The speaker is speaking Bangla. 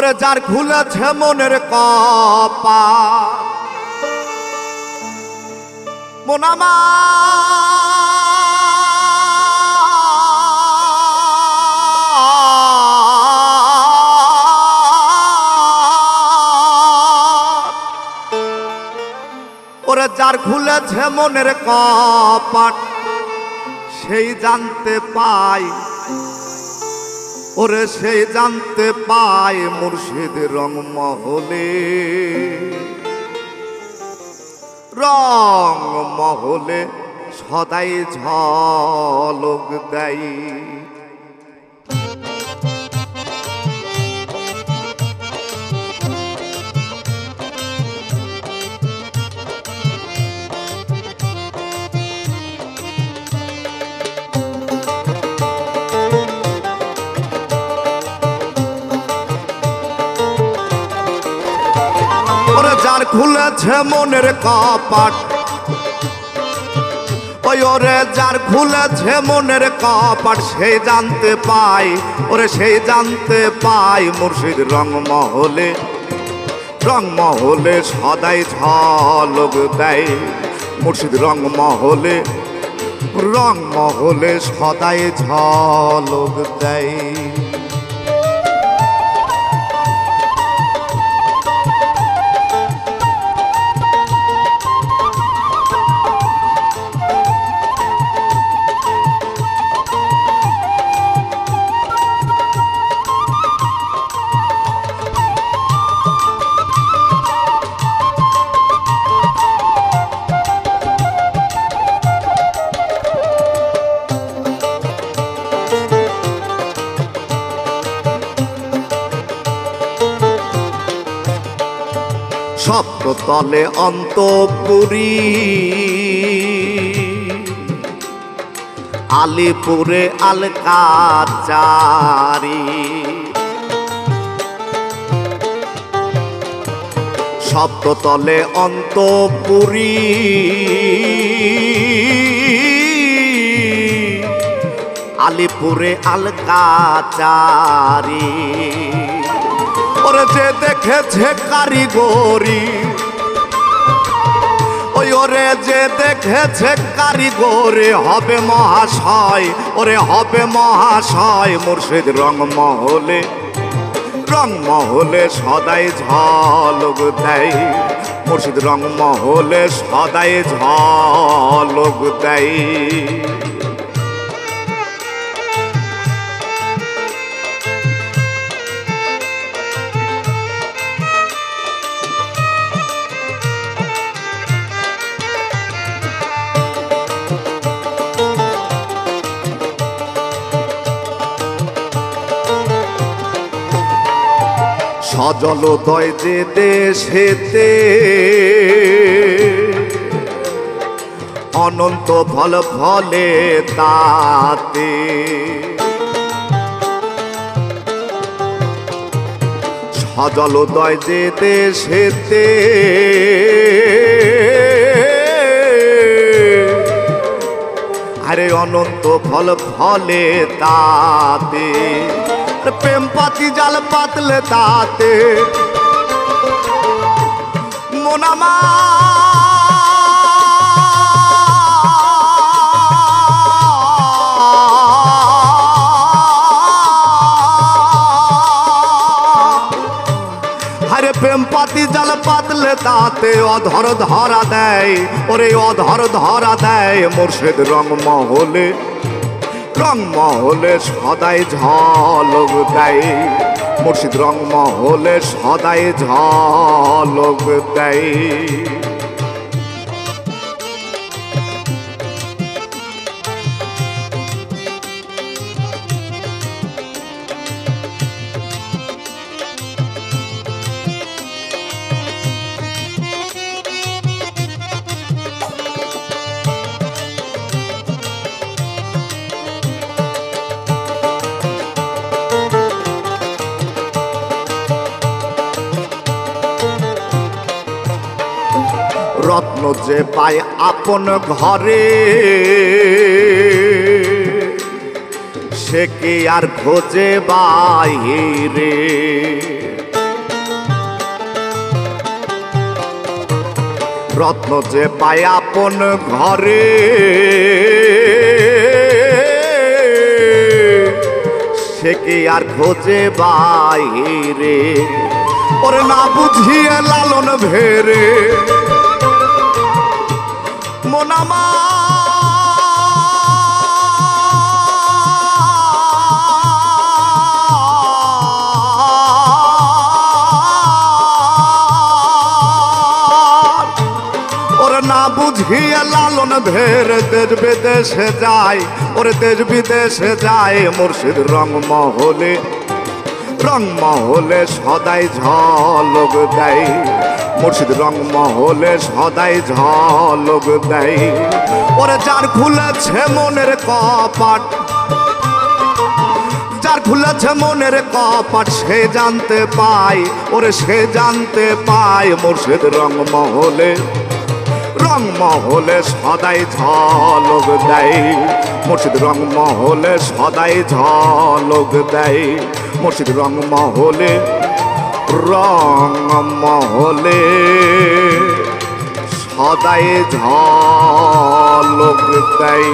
ওরে যার খুলেছে মনের কপাট মন ওরে যার খুলেছে মনের কপাট সেই জানতে পায় ওরে সেই জানতে পায় মুর্শিদ রংমহলে রংমহলে সদাই ঝলক দেয় যার খুলেছে মনের কপাট ওই ওরে যার খুলেছে মনের কপাট সেই জানতে পায় ওরে সেই জানতে পায় মুর্শিদ রংমহলে রংমহলে সদাই ঝলক দেয় মুর্শিদ রংমহলে রংমহলে সদাই ঝলক দেয় সপ্ততলে অন্তপুরী আলিপুরে আলকাচারি সপ্ততলে অন্তপুরী আলিপুরে আলকাচারি ওরে যে দেখেছে কারিগরি ওই ওরে যে দেখেছে কারিগরি হবে মহাশয় ওরে হবে মহাশয় মুর্শিদ রংমহলে রংমহলে সদাই ঝলক দেয় মুর্শিদ রংমহলে সদাই ঝলক দেয় সজলোদয় যে দেশেতে অনন্ত ফল ফলে তাতে সজলোদয় যে দেশেতে আরে অনন্ত ফল ফলে তাতে প্রেম পাতি জাল পাতলে তাতে মোনামা আরে প্রেম পাতি জাল পাতলে তাতে অধর ধরা দেয় ওরে অধর ধরা দেয় মুর্শিদ রংমহলে রংমহলে সদাই ঝলক দেয় মুর্শিদ রংমহলে সদাই ঝলক দেয় রত্ন যে পায় আপন ঘরে সে কি আর খোঁজে বাহিরে রত্ন যে পায় আপন ঘরে সে কি আর খোঁজে বাইরে ওরে না বুঝিয়ে লালন ভেরে মোনামা না বুঝিয়ে লালন ভের দেশ বিদেশে যায় ওরে দেশ বিদেশে যায় মুর্শিদ রংমহলে সদাই ঝলক দেয় মুর্শিদ রংমহলে সদাই ঝলক দেয় ওরে যার খুলেছে মনের কপাট যার খুলেছে মনের কপাট সে জানতে পায় ওরে সে জানতে পায় মুর্শিদ রংমহলে সদাই ঝলক দেয় মুর্শিদ রংমহলে সদাই ঝলক দেয় মুর্শিদ রংমহলে সদাই ঝলক দেয়।